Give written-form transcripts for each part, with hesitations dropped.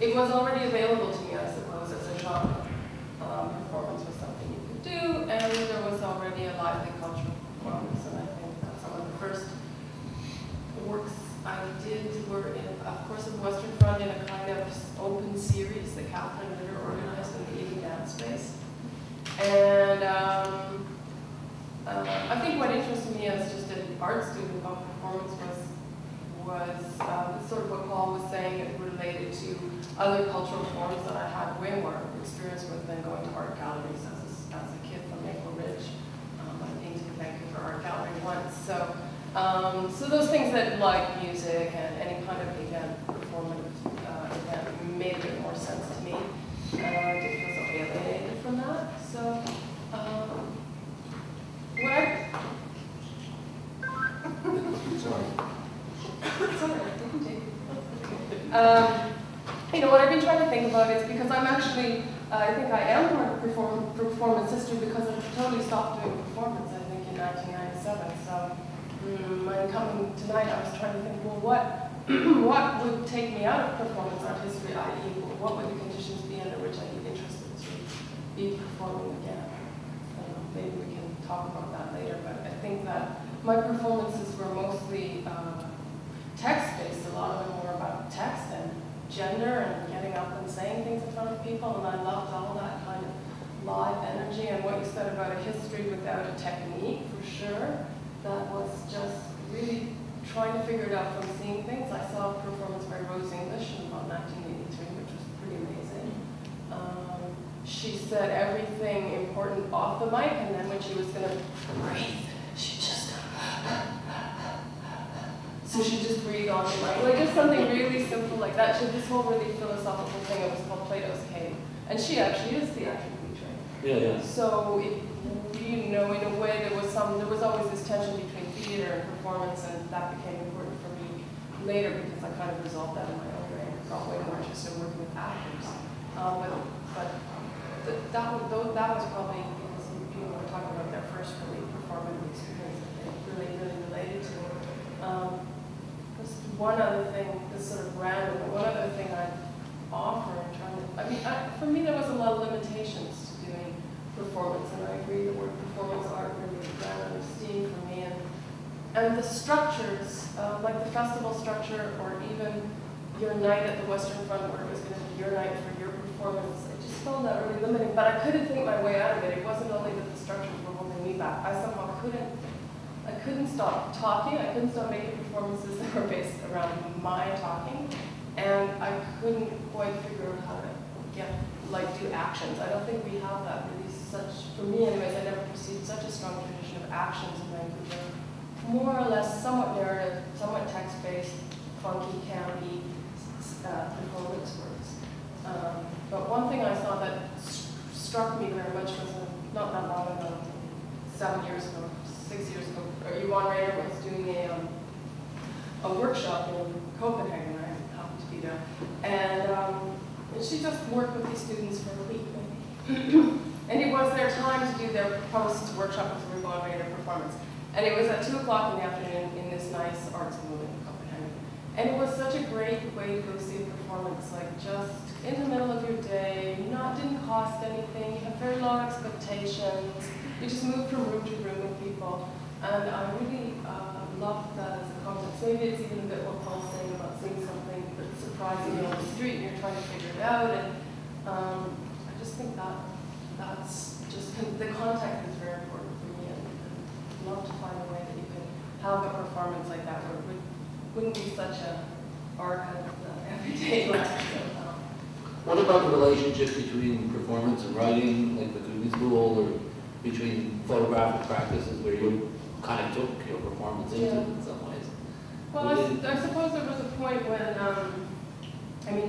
it was already available to me, I suppose, as a genre. Performance was something you could do, and there was already a lively cultural performance, and I think that some of the first works I did were in, of course, in the Western Front in a kind of open series that Catherine Ritter organized in the Eating Dance space. And I think what interested me as just an art student about performance was sort of what Paul was saying, it related to other cultural forms that I had way more experience with than going to art galleries as a kid from Maple Ridge. I painted the Vancouver Art Gallery once. So those things that like music and any kind of event, performance event, made a bit more sense to me. I did feel so alienated from that. So what I... Sorry. Sorry, you can take it. You know, what I've been trying to think about is because I'm actually, I think I am part of performance history because I totally stopped doing performance, I think, in 1997. So when coming tonight, I was trying to think, well, what would take me out of performance art history, i.e., what would the conditions be under which I'd be interested to be performing again? Maybe we can talk about that later, but I think that my performances were mostly text-based. A lot of them were about text and gender and getting up and saying things in front of people, and I loved all that kind of live energy. And what you said about a history without a technique, for sure, that was just really trying to figure it out from seeing things. I saw a performance by Rose English in about 1983, which was pretty amazing. She said everything important off the mic, and then when she was going to breathe, she just... So she just breathed on the mic. Like just something really simple like that. She had this whole really philosophical thing. It was called Plato's Cave. And she actually is theatrically trained. Yeah, yeah. So, you know, in a way, there was always this tension between theater and performance, and that became important for me later because I kind of resolved that in my own way. I got way more interested in working with actors. That was probably because people were talking about their first really performative experience that they really related to. Just one other thing, this sort of random, but one other thing I'd offer in trying to, for me there was a lot of limitations to doing performance, and I agree the word performance art really ran out of steam for me. And the structures, like the festival structure, or even your night at the Western Front where it was going to be your night for your performance, I just found that really limiting. But I couldn't think my way out of it. It wasn't only that the structures were holding me back. I somehow couldn't stop talking. I couldn't stop making performances that were based around my talking, and I couldn't quite figure out how to do actions. I don't think we have that really for me anyways, I never perceived such a strong tradition of actions in Vancouver. More or less somewhat narrative, somewhat text-based, funky, campy performance works. But one thing I saw that struck me very much was not that long ago, 7 years ago, 6 years ago, Yvonne Rader was doing a workshop in Copenhagen, where I happened to be there. And she just worked with these students for a week, maybe. And it was their time to do their post-workshop with the Yvonne Rader performance. And it was at 2 o'clock in the afternoon in this nice art school in Copenhagen. And it was such a great way to go see a performance, like just in the middle of your day, didn't cost anything, you had very low expectations, you just moved from room to room with people. And I really loved that as a concept. Maybe it's even a bit what Paul's saying about seeing something that's surprising you on the street and you're trying to figure it out. And I just think that's just, the contact is very important for me, and I'd love to find a way that you could have a performance like that where it wouldn't be such a archive of the everyday life. What about the relationship between performance and writing, like the Cooney School, or between photographic practices where you kind of took your performance into in some ways? Well, I suppose there was a point when,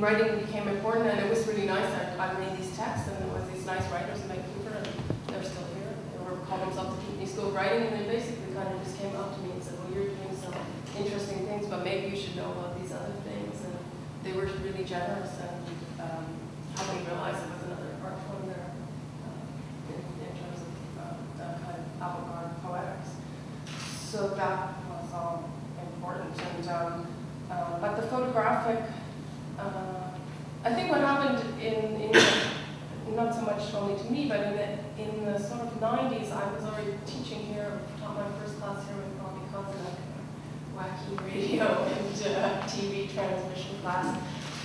writing became important, and it was really nice. I made these texts, and there was these nice writers in Vancouver, and they're still here. They were calling themselves the Cooney School of Writing, and they basically kind of just came up to me and said, well, you're doing some interesting things, but maybe you should know about these other things. And they were really generous and helped me realize there was another art form there in terms of kind of avant-garde poetics. So that was all important. And but the photographic I think what happened in not so much only to me, but in the sort of 90s, I was already teaching here, taught my first class here with Bobby Kozak, wacky radio and TV transmission class,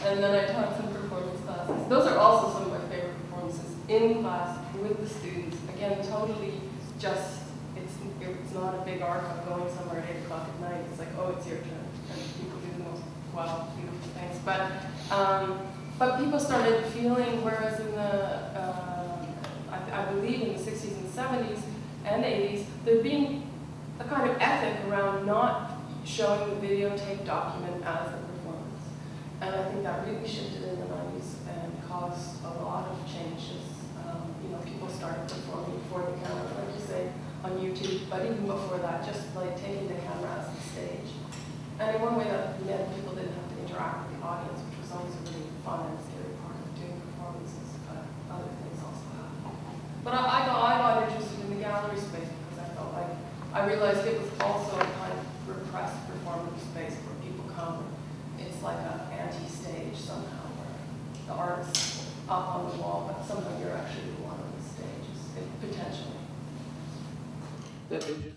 and then I taught some performance classes. Those are also some of my favorite performances in class with the students. Again, totally just, it's not a big arc of going somewhere at 8 o'clock at night. It's like, oh, it's your turn, and people do the most wild, beautiful things. But people started feeling, whereas in the, I believe in the 60s and 70s and 80s, there being a kind of ethic around not showing the videotape document as the performance. And I think that really shifted in the 90s and caused a lot of changes. People started performing before the camera, like you say, on YouTube, but even before that, just like taking the camera as the stage. And in one way that meant people didn't have to interact with the audience, which was always a really fun and scary part of doing performances, but other things also happened. But I got interested in the gallery space because I felt like, I realized it was also a kind of repressed performance space where people come. It's like an anti-stage somehow, where the artist's up on the wall, but somehow you're actually the one on the stage, potentially. That's interesting.